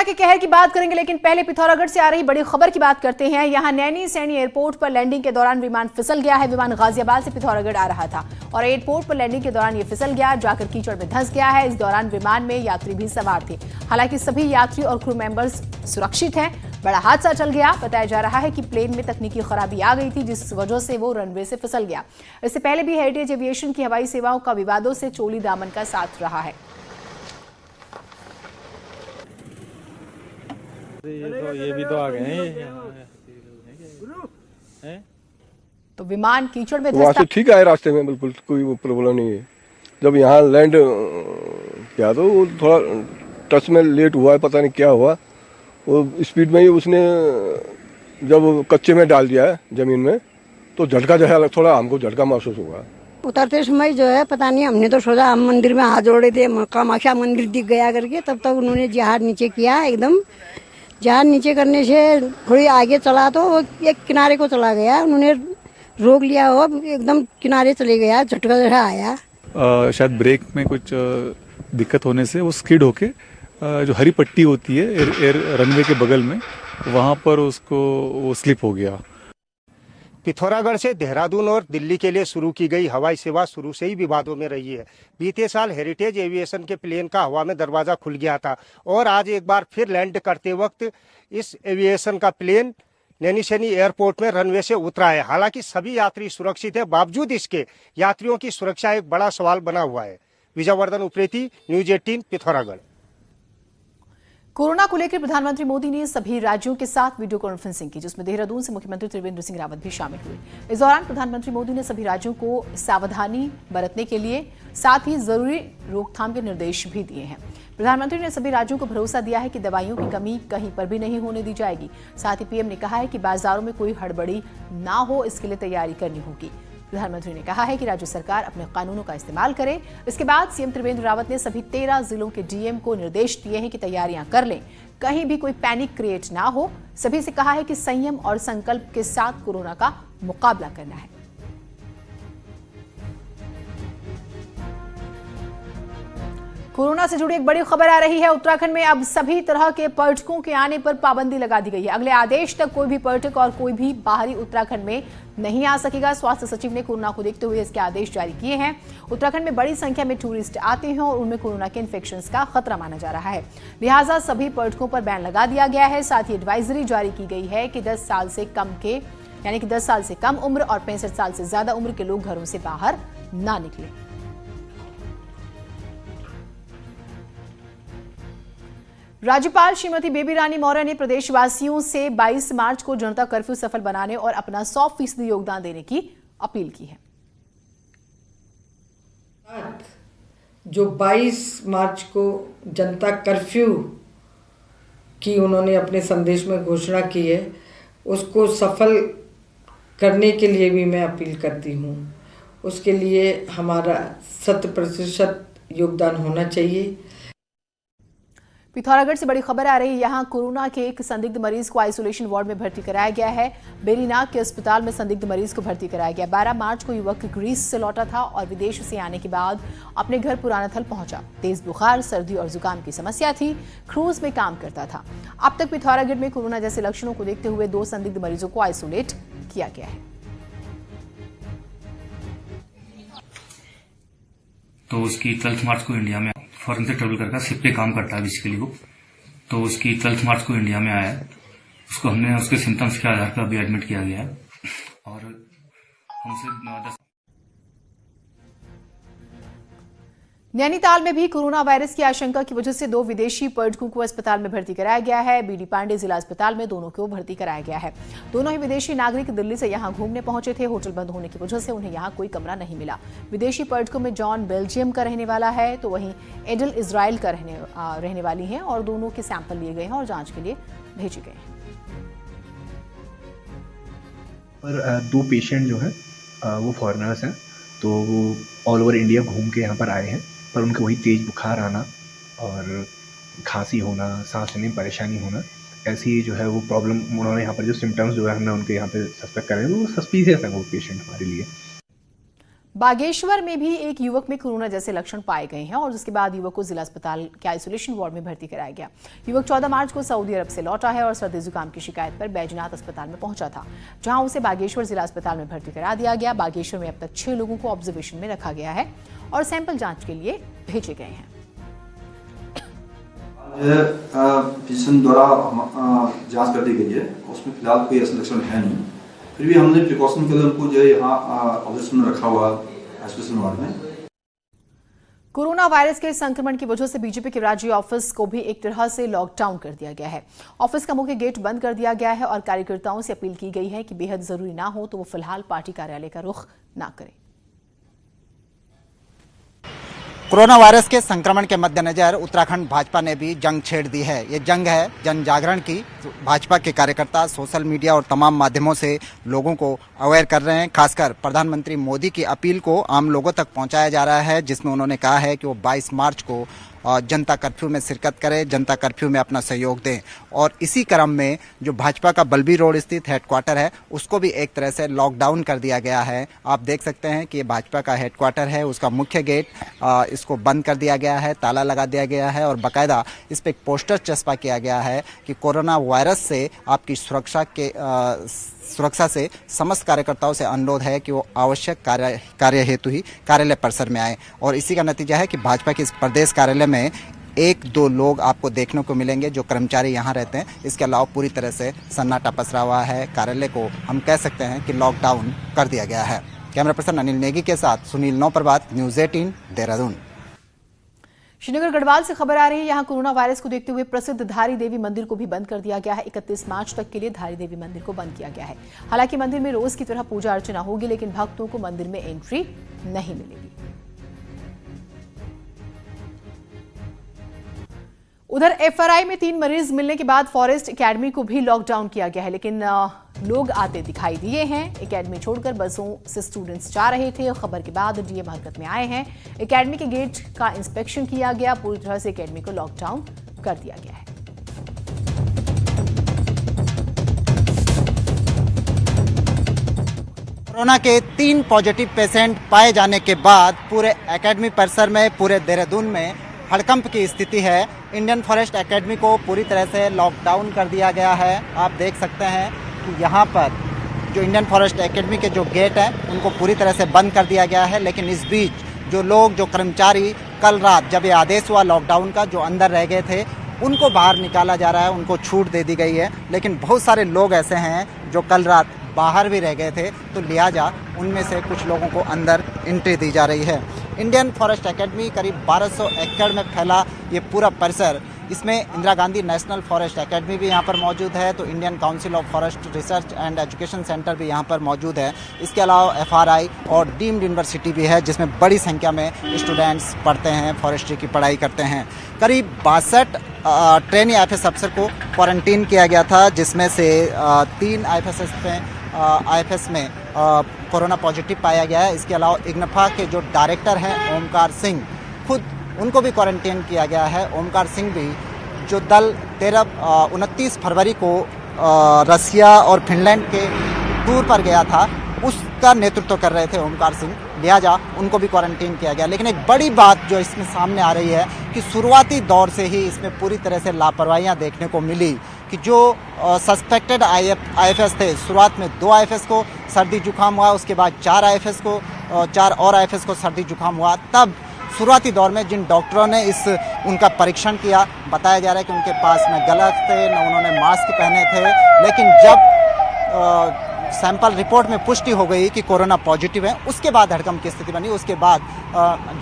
के कहर की बात करेंगे, लेकिन पहले पिथौरागढ़ से आ रही बड़ी खबर की बात करते हैं। यहां नैनी सैनी एयरपोर्ट पर लैंडिंग के दौरान विमान फिसल गया है। विमान गाजियाबाद से पिथौरागढ़ आ रहा था और एयरपोर्ट पर लैंडिंग के दौरान ये फिसल गया, जाकर कीचड़ में धंस गया है। इस दौरान विमान में यात्री भी सवार थे। हालांकि सभी यात्री और क्रू मेंबर्स सुरक्षित हैं। बड़ा हादसा चल गया। बताया जा रहा है कि प्लेन में तकनीकी खराबी आ गई थी, जिस वजह से वो रनवे से फिसल गया। इससे पहले भी हेरिटेज एविएशन की हवाई सेवाओं का विवादों से चोली दामन का साथ रहा है। ये भी तो आ गए हैं। तो विमान कीचड़ में वहाँ से ठीक आए, रास्ते में बिल्कुल कोई प्रॉब्लम नहीं है। जब यहाँ लैंड किया तो वो थोड़ा टच में लेट हुआ है, पता नहीं क्या हुआ। वो स्पीड में ही उसने जब कच्चे में डाल दिया है जमीन में, तो झटका जो है थोड़ा हमको झटका महसूस हुआ। उतरते समय जो है पता नहीं, हमने तो सोचा, हम मंदिर में हाथ जोड़े थे, कामाख्या मंदिर दिख गया करके। तब तक उन्होंने जहाज नीचे किया, एकदम जहाज नीचे करने से थोड़ी आगे चला तो वो एक किनारे को चला गया। उन्होंने रोक लिया हो, एकदम किनारे चले गया, झटका जैसा आया। शायद ब्रेक में कुछ दिक्कत होने से वो स्किड होके जो हरी पट्टी होती है एयर रनवे के बगल में, वहाँ पर उसको वो स्लिप हो गया। पिथौरागढ़ से देहरादून और दिल्ली के लिए शुरू की गई हवाई सेवा शुरू से ही विवादों में रही है। बीते साल हेरिटेज एविएशन के प्लेन का हवा में दरवाजा खुल गया था और आज एक बार फिर लैंड करते वक्त इस एविएशन का प्लेन नैनी सैनी एयरपोर्ट में रनवे से उतरा है। हालांकि सभी यात्री सुरक्षित है, बावजूद इसके यात्रियों की सुरक्षा एक बड़ा सवाल बना हुआ है। विजयवर्धन उप्रेती, न्यूज 18, पिथौरागढ़। कोरोना को लेकर प्रधानमंत्री मोदी ने सभी राज्यों के साथ वीडियो कॉन्फ्रेंसिंग की, जिसमें देहरादून से मुख्यमंत्री त्रिवेंद्र सिंह रावत भी शामिल हुए। इस दौरान प्रधानमंत्री मोदी ने सभी राज्यों को सावधानी बरतने के लिए साथ ही जरूरी रोकथाम के निर्देश भी दिए हैं। प्रधानमंत्री ने सभी राज्यों को भरोसा दिया है कि दवाइयों की कमी कहीं पर भी नहीं होने दी जाएगी। साथ ही पीएम ने कहा है कि बाजारों में कोई हड़बड़ी ना हो, इसके लिए तैयारी करनी होगी। प्रधानमंत्री ने कहा है कि राज्य सरकार अपने कानूनों का इस्तेमाल करे। इसके बाद सीएम त्रिवेंद्र रावत ने सभी 13 जिलों के डीएम को निर्देश दिए हैं कि तैयारियां कर लें, कहीं भी कोई पैनिक क्रिएट ना हो। सभी से कहा है कि संयम और संकल्प के साथ कोरोना का मुकाबला करना है। कोरोना से जुड़ी एक बड़ी खबर आ रही है। उत्तराखंड में अब सभी तरह के पर्यटकों के आने पर पाबंदी लगा दी गई है। अगले आदेश तक कोई भी पर्यटक और कोई भी बाहरी उत्तराखंड में नहीं आ सकेगा। स्वास्थ्य सचिव ने कोरोना को देखते हुए इसके आदेश जारी किए हैं। उत्तराखंड में बड़ी संख्या में टूरिस्ट आते हैं और उनमें कोरोना के इन्फेक्शन का खतरा माना जा रहा है। लिहाजा सभी पर्यटकों पर बैन लगा दिया गया है। साथ ही एडवाइजरी जारी की गई है कि 10 साल से कम उम्र और 65 साल से ज्यादा उम्र के लोग घरों से बाहर ना निकलें। राज्यपाल श्रीमती बेबी रानी मौर्य ने प्रदेशवासियों से 22 मार्च को जनता कर्फ्यू सफल बनाने और अपना 100% योगदान देने की अपील की है। जो 22 मार्च को जनता कर्फ्यू की उन्होंने अपने संदेश में घोषणा की है, उसको सफल करने के लिए भी मैं अपील करती हूँ। उसके लिए हमारा 100% योगदान होना चाहिए। पिथौरागढ़ से बड़ी खबर आ रही है। यहां कोरोना के एक संदिग्ध मरीज को आइसोलेशन वार्ड में भर्ती कराया गया है। बेरीनाग के अस्पताल में संदिग्ध मरीज को भर्ती कराया गया। 12 मार्च को युवक ग्रीस से लौटा था और विदेश से आने के बाद अपने घर पुरानाथल पहुंचा। तेज बुखार, सर्दी और जुकाम की समस्या थी। क्रूज में काम करता था। अब तक पिथौरागढ़ में कोरोना जैसे लक्षणों को देखते हुए 2 संदिग्ध मरीजों को आइसोलेट किया गया है। तो उसकी 12 मार्च को इंडिया में फॉरेन से ट्रेवल करके शिप पे काम करता है बेसिकली वो। तो उसकी 12 मार्च को इंडिया में आया है। उसको हमने उसके सिम्टम्स के आधार पर अभी एडमिट किया गया है और हमसे नैनीताल में भी कोरोना वायरस की आशंका की वजह से 2 विदेशी पर्यटकों को अस्पताल में भर्ती कराया गया है। बीडी पांडे जिला अस्पताल में दोनों को भर्ती कराया गया है। दोनों ही विदेशी नागरिक दिल्ली से यहां घूमने पहुंचे थे। होटल बंद होने की वजह से उन्हें यहां कोई कमरा नहीं मिला। विदेशी पर्यटकों में जॉन बेल्जियम का रहने वाला है, तो वहीं एडल इजराइल का रहने वाली है और दोनों के सैंपल लिए गए हैं और जांच के लिए भेजे गए हैं। पर 2 पेशेंट जो है वो फॉरेनर्स हैं, तो वो ऑल ओवर इंडिया घूम के यहाँ पर आए हैं। पर उनके वही तेज बुखार आना और खांसी होना, सांस लेने में परेशानी होना, ऐसी जो है वो प्रॉब्लम उन्होंने यहाँ पर जो सिम्टम्स जो है हमने उनके यहाँ पे सस्पेक्ट करे, वो सस्पिशियस है वो पेशेंट हमारे लिए। बागेश्वर में भी एक युवक में कोरोना जैसे लक्षण पाए गए हैं और जिसके बाद युवक को जिला अस्पताल के आइसोलेशन वार्ड में भर्ती कराया गया। युवक 14 मार्च को सऊदी अरब से लौटा है और सर्दी जुकाम की शिकायत पर बैजनाथ अस्पताल में पहुंचा था, जहां उसे बागेश्वर जिला अस्पताल में भर्ती करा दिया गया। बागेश्वर में अब तक 6 लोगों को ऑब्जर्वेशन में रखा गया है और सैंपल जांच के लिए भेजे गए हैं। फिजिशियन द्वारा जांच कर दी गई है, उसमें फिलहाल कोई ऐसा लक्षण है नहीं। फिर भी हमने प्रिकॉशन के लिए उनको जो है यहाँ ऑब्जर्वेशन में रखा हुआ आइसोलेशन वार्ड में। कोरोना वायरस के संक्रमण की वजह से बीजेपी के राज्य ऑफिस को भी एक तरह से लॉकडाउन कर दिया गया है। ऑफिस का मुख्य गेट बंद कर दिया गया है और कार्यकर्ताओं से अपील की गई है कि बेहद जरूरी ना हो तो वो फिलहाल पार्टी कार्यालय का रुख ना करें। कोरोना वायरस के संक्रमण के मद्देनजर उत्तराखंड भाजपा ने भी जंग छेड़ दी है। ये जंग है जन जागरण की। भाजपा के कार्यकर्ता सोशल मीडिया और तमाम माध्यमों से लोगों को अवेयर कर रहे हैं। खासकर प्रधानमंत्री मोदी की अपील को आम लोगों तक पहुंचाया जा रहा है, जिसमें उन्होंने कहा है कि वो 22 मार्च को जनता कर्फ्यू में शिरकत करें, जनता कर्फ्यू में अपना सहयोग दें। और इसी क्रम में जो भाजपा का बल्बी रोड स्थित हेडक्वार्टर है उसको भी एक तरह से लॉकडाउन कर दिया गया है। आप देख सकते हैं कि ये भाजपा का हेडक्वार्टर है, उसका मुख्य गेट इसको बंद कर दिया गया है, ताला लगा दिया गया है और बाकायदा इस पर एक पोस्टर चस्पा किया गया है कि कोरोना वायरस से आपकी सुरक्षा से समस्त कार्यकर्ताओं से अनुरोध है कि वो आवश्यक कार्य हेतु ही कार्यालय परिसर में आए। और इसी का नतीजा है कि भाजपा के इस प्रदेश कार्यालय में 1-2 लोग आपको देखने को मिलेंगे जो कर्मचारी यहाँ रहते हैं। इसके अलावा पूरी तरह से सन्नाटा पसरा हुआ है। कार्यालय को हम कह सकते हैं कि लॉकडाउन कर दिया गया है। कैमरा पर्सन अनिल नेगी के साथ सुनील नौप्रभात, न्यूज़ 18 देहरादून। श्रीनगर गढ़वाल से खबर आ रही है, यहां कोरोना वायरस को देखते हुए प्रसिद्ध धारी देवी मंदिर को भी बंद कर दिया गया है। 31 मार्च तक के लिए धारी देवी मंदिर को बंद किया गया है। हालांकि मंदिर में रोज की तरह पूजा अर्चना होगी, लेकिन भक्तों को मंदिर में एंट्री नहीं मिलेगी। उधर एफआरआई में 3 मरीज मिलने के बाद फॉरेस्ट एकेडमी को भी लॉकडाउन किया गया है, लेकिन लोग आते दिखाई दिए हैं। एकेडमी छोड़कर बसों से स्टूडेंट्स जा रहे थे। खबर के बाद डीएम हरकत में आए हैं। एकेडमी के गेट का इंस्पेक्शन किया गया। पूरी तरह से एकेडमी को लॉकडाउन कर दिया गया है। कोरोना के 3 पॉजिटिव पेशेंट पाए जाने के बाद पूरे एकेडमी परिसर में, पूरे देहरादून में हड़कंप की स्थिति है। इंडियन फॉरेस्ट एकेडमी को पूरी तरह से लॉकडाउन कर दिया गया है। आप देख सकते हैं कि यहाँ पर जो इंडियन फॉरेस्ट एकेडमी के जो गेट हैं उनको पूरी तरह से बंद कर दिया गया है। लेकिन इस बीच जो लोग, जो कर्मचारी कल रात जब ये आदेश हुआ लॉकडाउन का, जो अंदर रह गए थे उनको बाहर निकाला जा रहा है, उनको छूट दे दी गई है। लेकिन बहुत सारे लोग ऐसे हैं जो कल रात बाहर भी रह गए थे, तो लिहाजा उनमें से कुछ लोगों को अंदर एंट्री दी जा रही है। इंडियन फॉरेस्ट एकेडमी करीब 1200 एकड़ में फैला ये पूरा परिसर, इसमें Indira Gandhi national forest academy भी यहाँ पर मौजूद है, तो Indian council of forest research and education centre भी यहाँ पर मौजूद है। इसके अलावा एफआरआई और डीम्ड यूनिवर्सिटी भी है, जिसमें बड़ी संख्या में स्टूडेंट्स पढ़ते हैं, फॉरेस्ट्री की पढ़ाई करते हैं। करीब 62 ट्रेनी आईएफएस अफसर को क्वारंटीन किया गया था, जिसमें से 3 आईएफएस में कोरोना पॉजिटिव पाया गया है। इसके अलावा इग्नफा के जो डायरेक्टर हैं ओमकार सिंह, खुद उनको भी क्वारंटीन किया गया है। ओमकार सिंह भी, जो दल 29 फरवरी को रसिया और फिनलैंड के टूर पर गया था, उसका नेतृत्व कर रहे थे ओमकार सिंह, लिहाजा उनको भी क्वारंटीन किया गया। लेकिन एक बड़ी बात जो इसमें सामने आ रही है कि शुरुआती दौर से ही इसमें पूरी तरह से लापरवाहियां देखने को मिली कि जो सस्पेक्टेड आईएफएस थे, शुरुआत में 2 आईएफएस को सर्दी जुकाम हुआ, उसके बाद 4 और आईएफएस को सर्दी जुकाम हुआ। तब शुरुआती दौर में जिन डॉक्टरों ने उनका परीक्षण किया, बताया जा रहा है कि उनके पास न गलत थे, न उन्होंने मास्क पहने थे। लेकिन जब सैंपल रिपोर्ट में पुष्टि हो गई कि कोरोना पॉजिटिव है, उसके बाद हड़कंप की स्थिति बनी। उसके बाद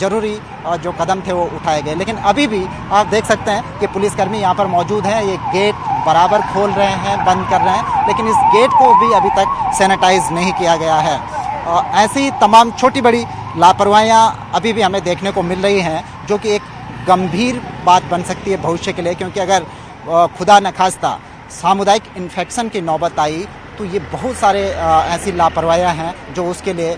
जरूरी जो कदम थे वो उठाए गए। लेकिन अभी भी आप देख सकते हैं कि पुलिसकर्मी यहाँ पर मौजूद हैं, ये गेट बराबर खोल रहे हैं, बंद कर रहे हैं, लेकिन इस गेट को भी अभी तक सैनिटाइज नहीं किया गया है। ऐसी तमाम छोटी बड़ी लापरवाहियाँ अभी भी हमें देखने को मिल रही हैं, जो कि एक गंभीर बात बन सकती है भविष्य के लिए, क्योंकि अगर खुदा न खास्ता सामुदायिक इन्फेक्शन की नौबत आई तो ये बहुत सारे ऐसी लापरवाहियाँ हैं जो उसके लिए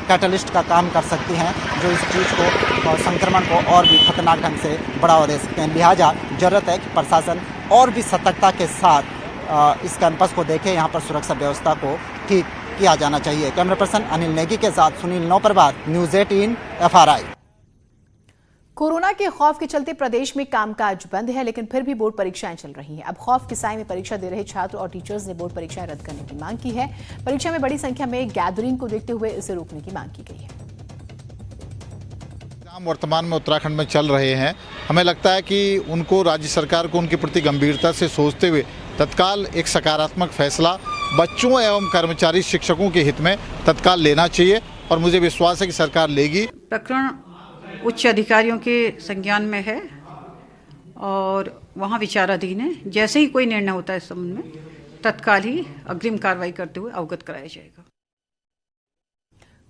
कैटलिस्ट का काम कर सकती हैं, जो इस चीज़ को, संक्रमण को और भी खतरनाक ढंग से बढ़ावा दे सकते हैं। लिहाजा ज़रूरत है कि प्रशासन और भी सतर्कता के साथ इस कैंपस को देखे, यहाँ पर सुरक्षा व्यवस्था को ठीक किया जाना चाहिए। कैमरा पर्सन अनिल नेगी के साथ Sunil Nauprabhat, news 18 FRI। Corona के खौफ के चलते प्रदेश में कामकाज बंद है, लेकिन फिर भी बोर्ड परीक्षाएं चल रही हैं। अब खौफ के साए में परीक्षा दे रहे छात्र और टीचर्स ने बोर्ड परीक्षाएं रद्द करने की मांग की है। परीक्षा में बड़ी संख्या में गैदरिंग को देखते हुए इसे रोकने की मांग की गई है। वर्तमान में उत्तराखंड में चल रहे हैं, हमें लगता है कि उनको, राज्य सरकार को उनके प्रति गंभीरता से सोचते हुए तत्काल एक सकारात्मक फैसला बच्चों एवं कर्मचारी शिक्षकों के हित में तत्काल लेना चाहिए और मुझे विश्वास है कि सरकार लेगी। प्रकरण उच्च अधिकारियों के संज्ञान में है और वहाँ विचाराधीन है। जैसे ही कोई निर्णय होता है इस संबंध में, तत्काल ही अग्रिम कार्रवाई करते हुए अवगत कराया जाएगा।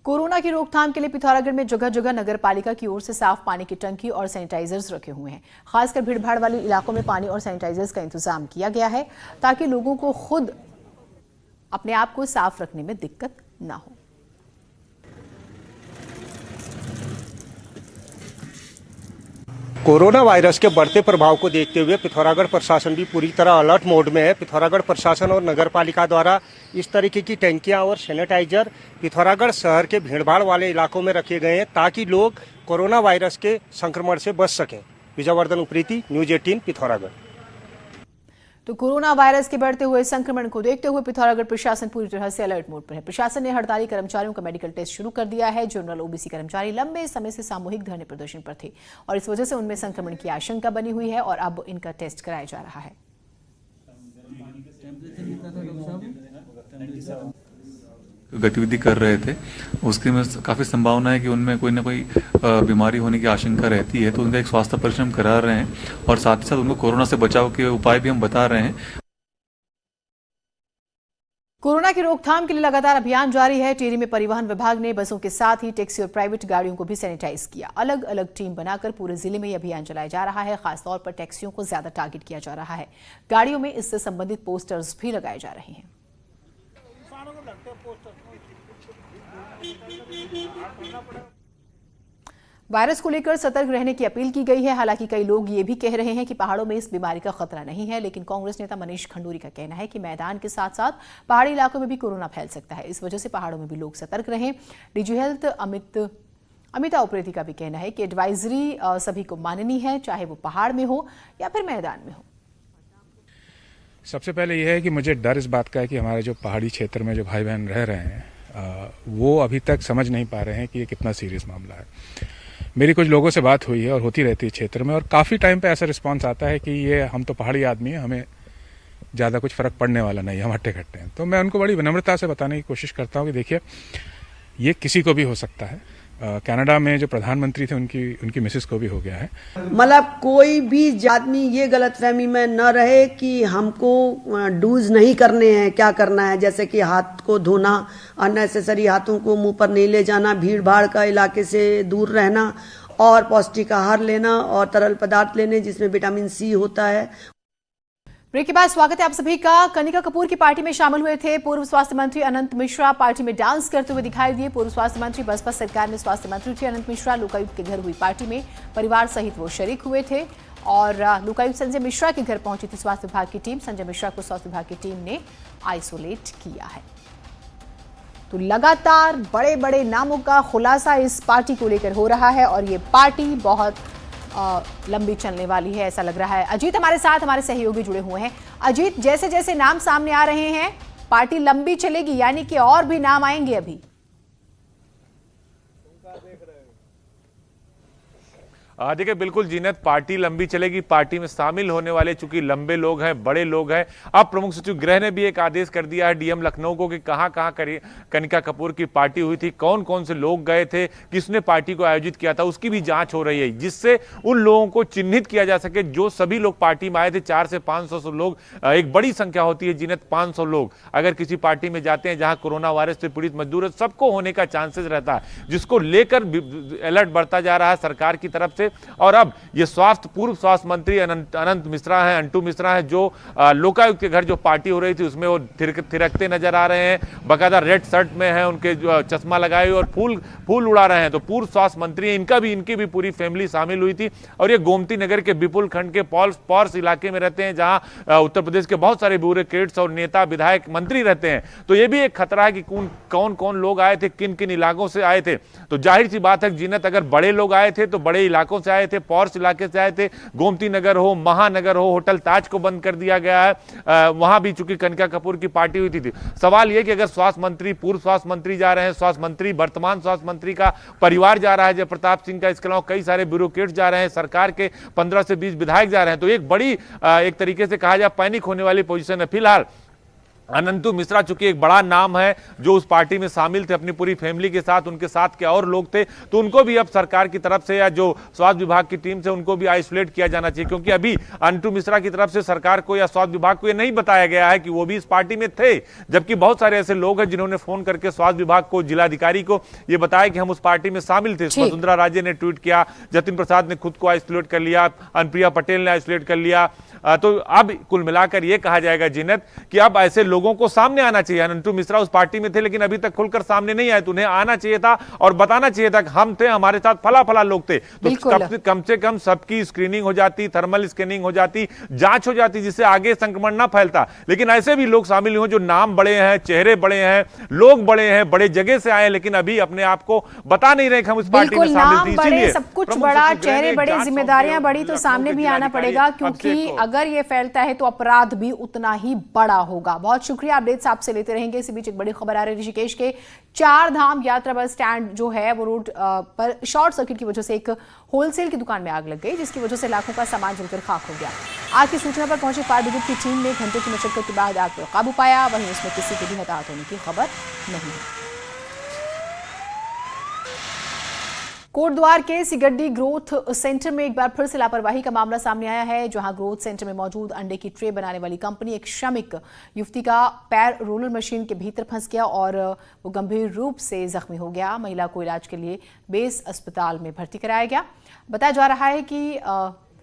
कोरोना की रोकथाम के लिए पिथौरागढ़ में जगह जगह नगर पालिका की ओर से साफ पानी की टंकी और सैनिटाइजर्स रखे हुए हैं। खासकर भीड़भाड़ वाले इलाकों में पानी और सैनिटाइजर्स का इंतजाम किया गया है ताकि लोगों को खुद अपने आप को साफ रखने में दिक्कत ना हो। कोरोना वायरस के बढ़ते प्रभाव को देखते हुए पिथौरागढ़ प्रशासन भी पूरी तरह अलर्ट मोड में है। पिथौरागढ़ प्रशासन और नगर पालिका द्वारा इस तरीके की टंकियां और सैनिटाइजर पिथौरागढ़ शहर के भीड़भाड़ वाले इलाकों में रखे गए हैं ताकि लोग कोरोना वायरस के संक्रमण से बच सकें। विजयवर्धन उप्रेती, न्यूज़ 18 पिथौरागढ़। तो कोरोना वायरस के बढ़ते हुए संक्रमण को देखते हुए पिथौरागढ़ प्रशासन पूरी तरह से अलर्ट मोड पर है। प्रशासन ने हड़ताली कर्मचारियों का मेडिकल टेस्ट शुरू कर दिया है। जनरल ओबीसी कर्मचारी लंबे समय से सामूहिक धरने प्रदर्शन पर थे और इस वजह से उनमें संक्रमण की आशंका बनी हुई है और अब इनका टेस्ट कराया जा रहा है। गतिविधि कर रहे थे, उसके में काफ़ी संभावना है कि उनमें कोई ना कोई बीमारी होने की आशंका रहती है, तो उनका एक स्वास्थ्य परीक्षण करा रहे हैं और साथ ही साथ उनको कोरोना से बचाव के उपाय भी हम बता रहे हैं। कोरोना की रोकथाम के लिए लगातार अभियान जारी है। टिहरी में परिवहन विभाग ने बसों के साथ ही टैक्सी और प्राइवेट गाड़ियों को भी सैनिटाइज किया। अलग अलग टीम बनाकर पूरे जिले में यह अभियान चलाया जा रहा है। खासतौर पर टैक्सियों को ज्यादा टारगेट किया जा रहा है। गाड़ियों में इससे संबंधित पोस्टर्स भी लगाए जा रहे हैं। वायरस को लेकर सतर्क रहने की अपील की गई है। हालांकि कई लोग ये भी कह रहे हैं कि पहाड़ों में इस बीमारी का खतरा नहीं है, लेकिन कांग्रेस नेता मनीष खंडूरी का कहना है कि मैदान के साथ साथ पहाड़ी इलाकों में भी कोरोना फैल सकता है। इस वजह से पहाड़ों में भी लोग सतर्क रहें। डीजी हेल्थ अमिता उप्रेती का भी कहना है कि एडवाइजरी सभी को माननी है, चाहे वो पहाड़ में हो या फिर मैदान में हो। सबसे पहले यह है कि मुझे डर इस बात का है कि हमारे जो पहाड़ी क्षेत्र में जो भाई बहन रह रहे हैं वो अभी तक समझ नहीं पा रहे हैं कि ये कितना सीरियस मामला है। मेरी कुछ लोगों से बात हुई है और होती रहती है क्षेत्र में, और काफ़ी टाइम पे ऐसा रिस्पांस आता है कि ये हम तो पहाड़ी आदमी हैं, हमें ज़्यादा कुछ फ़र्क पड़ने वाला नहीं, हम हट्टे खट्टे हैं। तो मैं उनको बड़ी विनम्रता से बताने की कोशिश करता हूँ कि देखिए, ये किसी को भी हो सकता है। कनाडा में जो प्रधानमंत्री थे उनकी मिसेस को भी हो गया है। मतलब कोई भी आदमी ये गलतफहमी में न रहे कि हमको डूज नहीं करने हैं, क्या करना है, जैसे कि हाथ को धोना, अननेसेसरी हाथों को मुंह पर नहीं ले जाना, भीड़ भाड़ का इलाके से दूर रहना और पौष्टिक आहार लेना और तरल पदार्थ लेने जिसमें विटामिन सी होता है। ब्रेक के बाद स्वागत है आप सभी का। कनिका कपूर की पार्टी में शामिल हुए थे पूर्व स्वास्थ्य मंत्री अनंत मिश्रा। पार्टी में डांस करते हुए दिखाई दिए। पूर्व स्वास्थ्य मंत्री बसपा सरकार में स्वास्थ्य मंत्री थे अनंत मिश्रा। लोकायुक्त के घर हुई पार्टी में परिवार सहित वो शरीक हुए थे और लोकायुक्त संजय मिश्रा के घर पहुंची थी स्वास्थ्य विभाग की टीम। संजय मिश्रा को स्वास्थ्य विभाग की टीम ने आइसोलेट किया है। तो लगातार बड़े बड़े नामों का खुलासा इस पार्टी को लेकर हो रहा है और ये पार्टी बहुत लंबी चलने वाली है, ऐसा लग रहा है। अजीत हमारे साथ, हमारे सहयोगी जुड़े हुए हैं। अजीत, जैसे जैसे नाम सामने आ रहे हैं पार्टी लंबी चलेगी, यानी कि और भी नाम आएंगे अभी? देखिए बिल्कुल जीनत, पार्टी लंबी चलेगी। पार्टी में शामिल होने वाले चूंकि लंबे लोग हैं, बड़े लोग हैं। अब प्रमुख सचिव गृह ने भी एक आदेश कर दिया है डीएम लखनऊ को कि कहां कनिका कपूर की पार्टी हुई थी, कौन कौन से लोग गए थे, किसने पार्टी को आयोजित किया था, उसकी भी जांच हो रही है, जिससे उन लोगों को चिन्हित किया जा सके जो सभी लोग पार्टी में आए थे। 400 से 500 लोग एक बड़ी संख्या होती है जीनत। 500 लोग अगर किसी पार्टी में जाते हैं जहां कोरोना वायरस से पीड़ित मजदूर है, सबको होने का चांसेस रहता है, जिसको लेकर अलर्ट बढ़ता जा रहा है सरकार की तरफ से। और अब ये पूर्व स्वास्थ्य मंत्री अनंत मिश्रा हैं, अंटू मिश्रा हैं, जो लोकायुक्त के घर जो पार्टी हो रही थी उसमें वो थिरकते नजर आ रहे हैं, बाकायदा रेड शर्ट में हैं, उनके चश्मा लगाए हुए और फूल उड़ा रहे हैं। तो पूर्व स्वास्थ्य मंत्री इनकी भी पूरी फैमिली शामिल हुई थी और ये गोमती नगर के विपुल खंड के पॉर्स इलाके में रहते हैं, जहां उत्तर प्रदेश के बहुत सारे ब्यूरोक्रेट्स और नेता विधायक मंत्री रहते हैं। तो ये भी एक खतरा है कि कौन कौन लोग आए थे, किन किन इलाकों से आए थे। तो जाहिर सी बात है जीनत, अगर बड़े लोग आए थे तो बड़े इलाकों से आए थे, पॉर्स इलाके से आए थे। गोमती नगर हो, महानगर हो, होटल ताज को बंद कर दिया गया है, वहां भी चूंकि कनिका कपूर की पार्टी हुई थी। सवाल यह कि अगर स्वास्थ्य मंत्री, पूर्व स्वास्थ्य मंत्री जा रहे हैं, स्वास्थ्य मंत्री, वर्तमान स्वास्थ्य मंत्री का परिवार जा रहा है जयप्रताप सिंह का, इसके अलावा कई सारे ब्यूरोक्रेट्स जा रहे हैं, सरकार के 15 से 20 विधायक जा रहे हैं, तो एक बड़ी एक तरीके से कहा जाए पैनिक होने वाली पोजीशन है। फिलहाल अनंतु मिश्रा चूंकि एक बड़ा नाम है जो उस पार्टी में शामिल थे अपनी पूरी फैमिली के साथ, उनके साथ के और लोग थे, तो उनको भी अब सरकार की तरफ से या जो स्वास्थ्य विभाग की टीम से उनको भी आइसोलेट किया जाना चाहिए, क्योंकि अभी अनंतु मिश्रा की तरफ से सरकार को या स्वास्थ्य विभाग को यह नहीं बताया गया है कि वो भी इस पार्टी में थे, जबकि बहुत सारे ऐसे लोग हैं जिन्होंने फोन करके स्वास्थ्य विभाग को, जिलाधिकारी को ये बताया कि हम उस पार्टी में शामिल थे। वसुंधरा राजे ने ट्वीट किया, जतिन प्रसाद ने खुद को आइसोलेट कर लिया, अनुप्रिया पटेल ने आइसोलेट कर लिया। तो अब कुल मिलाकर यह कहा जाएगा जीनत कि अब ऐसे लोगों को सामने आना चाहिए। अनंतु मिश्रा उस पार्टी में थे लेकिन अभी तक खुलकर सामने नहीं आए, तो उन्हें आना चाहिए था और बताना चाहिए था कि हम थे, हमारे साथ फला लोग थे। तो कम से कम सबकी स्क्रीनिंग हो जाती, थर्मल स्कैनिंग हो जाती, जांच हो जाती, जिससे आगे संक्रमण ना फैलता। लेकिन ऐसे भी लोग शामिल हुए जो नाम बड़े हैं, चेहरे बड़े हैं, लोग बड़े हैं, बड़े जगह से आए, लेकिन अभी अपने आप को बता नहीं रहे कि हम इस पार्टी में शामिल थे। इसीलिए सब कुछ बड़ा, चेहरे बड़े, जिम्मेदारियां बड़ी, तो सामने भी आना पड़ेगा, क्योंकि अगर ये फैलता है तो अपराध भी उतना ही बड़ा होगा। बहुत शुक्रिया, अपडेट्स आपसे लेते रहेंगे। इसी बीच एक बड़ी खबर आ रही है ऋषिकेश के 4 धाम यात्रा बस स्टैंड जो है वो रोड पर शॉर्ट सर्किट की वजह से एक होलसेल की दुकान में आग लग गई, जिसकी वजह से लाखों का सामान जलकर खाक हो गया। आग की सूचना पर पहुंची फायर ब्रिगेड की टीम ने घंटों की मशक्कत के बाद आग पर काबू पाया। वहीं इसमें किसी के भी हताहत होने की खबर नहीं है। कोटद्वार के सिगड्डी ग्रोथ सेंटर में एक बार फिर से लापरवाही का मामला सामने आया है, जहां ग्रोथ सेंटर में मौजूद अंडे की ट्रे बनाने वाली कंपनी एक श्रमिक युवती का पैर रोलर मशीन के भीतर फंस गया और वो गंभीर रूप से जख्मी हो गया। महिला को इलाज के लिए बेस अस्पताल में भर्ती कराया गया। बताया जा रहा है कि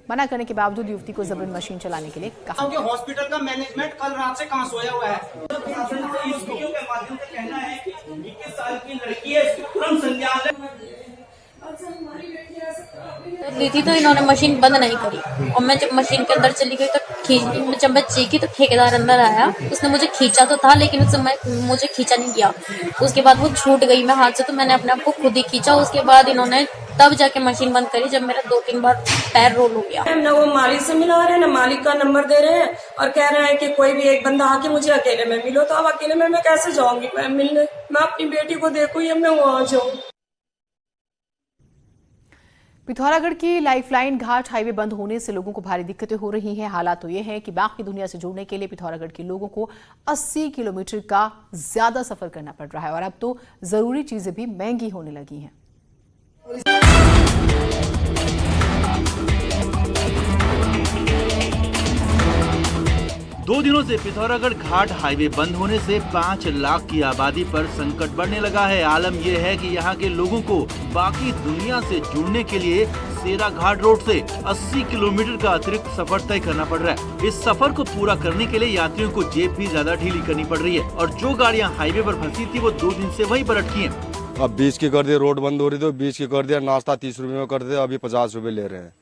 मना करने के बावजूद युवती को जबरन मशीन चलाने के लिए कहा। हॉस्पिटल का मैनेजमेंट कल रात से कहां सोया हुआ है? वीडियो के माध्यम से कहना है कि 21 साल की लड़की है, इसकी तुरंत संज्ञान ली थी, तो इन्होंने मशीन बंद नहीं करी और मैं जब मशीन के अंदर चली गई तो जब मैं चीखी तो ठेकेदार अंदर आया। उसने मुझे खींचा तो था लेकिन उस समय मुझे खींचा नहीं गया। उसके बाद वो छूट गई मैं हाथ से, तो मैंने अपने आप को खुद ही खींचा। उसके बाद इन्होंने तब जाके मशीन बंद करी जब मेरा 2-3 बार पैर रोल हो गया। न वो मालिक से मिला रहे हैं, न मालिक का नंबर दे रहे हैं और कह रहे हैं कि कोई भी एक बंदा आके मुझे अकेले में मिलो। तो अब अकेले में मैं कैसे जाऊंगी मैं मिलने? मैं अपनी बेटी को देखूं या मैं वहां जाऊं? पिथौरागढ़ की लाइफलाइन घाट हाईवे बंद होने से लोगों को भारी दिक्कतें हो रही हैं। हालात तो ये है कि बाकी दुनिया से जुड़ने के लिए पिथौरागढ़ के लोगों को 80 किलोमीटर का ज्यादा सफर करना पड़ रहा है और अब तो जरूरी चीजें भी महंगी होने लगी हैं। 2 दिनों से पिथौरागढ़ घाट हाईवे बंद होने से 5 लाख की आबादी पर संकट बढ़ने लगा है। आलम यह है कि यहाँ के लोगों को बाकी दुनिया से जुड़ने के लिए सेरा घाट रोड से 80 किलोमीटर का अतिरिक्त सफर तय करना पड़ रहा है। इस सफर को पूरा करने के लिए यात्रियों को जेब भी ज्यादा ढीली करनी पड़ रही है और जो गाड़ियाँ हाईवे पर फंसी थी वो 2 दिन से वहीं पर अटकी हैं। अब 20 की कर दिया, रोड बंद हो रही थी 20 की कर दिया, नाश्ता 30 रुपए में करते थे, अभी 50 रुपए ले रहे हैं।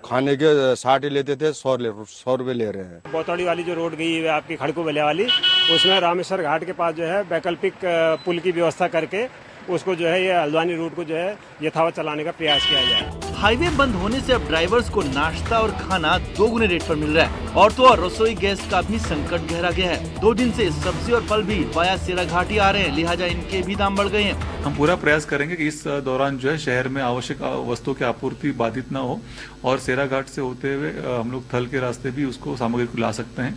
खाने के 60 लेते थे, 100 रुपए ले रहे हैं। बोतौड़ी वाली जो रोड गई है आपकी खड़को बलिया वाली, उसमें रामेश्वर घाट के पास जो है वैकल्पिक पुल की व्यवस्था करके उसको जो है ये हल्द्वानी रूट को जो है यथावत चलाने का प्रयास किया जाए। हाईवे बंद होने से अब ड्राइवर्स को नाश्ता और खाना 2 गुने रेट पर मिल रहा है और तो और रसोई गैस का भी संकट गहरा गया है। 2 दिन से सब्जी और फल भी वाया सेरा घाट ही आ रहे हैं, लिहाजा इनके भी दाम बढ़ गए हैं। हम पूरा प्रयास करेंगे कि इस दौरान जो है शहर में आवश्यक वस्तुओं की आपूर्ति बाधित न हो और सेरा घाट से होते हुए हम लोग थल के रास्ते भी उसको सामग्री को ला सकते हैं।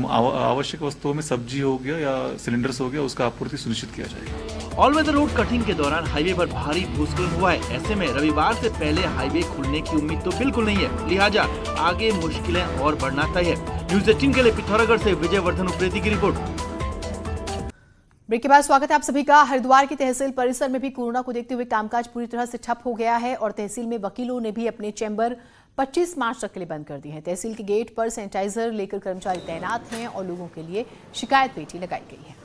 आवश्यक वस्तुओं में सब्जी हो गया या सिलेंडर्स हो गया, उसका आपूर्ति सुनिश्चित किया जाएगा। ऑल वेदर रोड कटिंग के दौरान हाईवे पर भारी भूस्खलन हुआ है। ऐसे में रविवार से पहले हाईवे खुलने की उम्मीद तो बिल्कुल नहीं है, लिहाजा आगे मुश्किलें और बढ़ना तय है। न्यूज़ 18 के लिए पिथौरागढ़ से विजय वर्धन उप्रेती की रिपोर्ट। ब्रेक के बाद स्वागत है आप सभी का। हरिद्वार की तहसील परिसर में भी कोरोना को देखते हुए कामकाज पूरी तरह से ठप हो गया है और तहसील में वकीलों ने भी अपने चैम्बर 25 मार्च तक के लिए बंद कर दिए हैं। तहसील के गेट पर सैनिटाइजर लेकर कर्मचारी तैनात हैं और लोगों के लिए शिकायत पेटी लगाई गई है।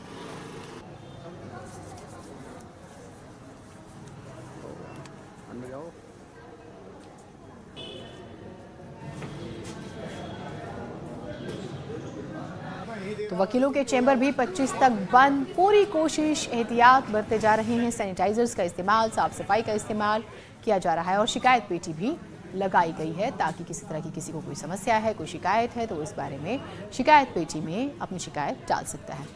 तो वकीलों के चैम्बर भी 25 तक बंद। पूरी कोशिश एहतियात बरते जा रहे हैं। सैनिटाइजर्स का इस्तेमाल, साफ सफाई का इस्तेमाल किया जा रहा है और शिकायत पेटी भी लगाई गई है ताकि किसी तरह की किसी को कोई समस्या है, कोई शिकायत है तो इस बारे में शिकायत पेटी में अपनी शिकायत डाल सकता है।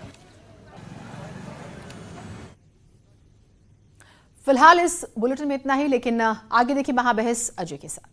फिलहाल इस बुलेटिन में इतना ही, लेकिन आगे देखिए महाबहस अजय के साथ।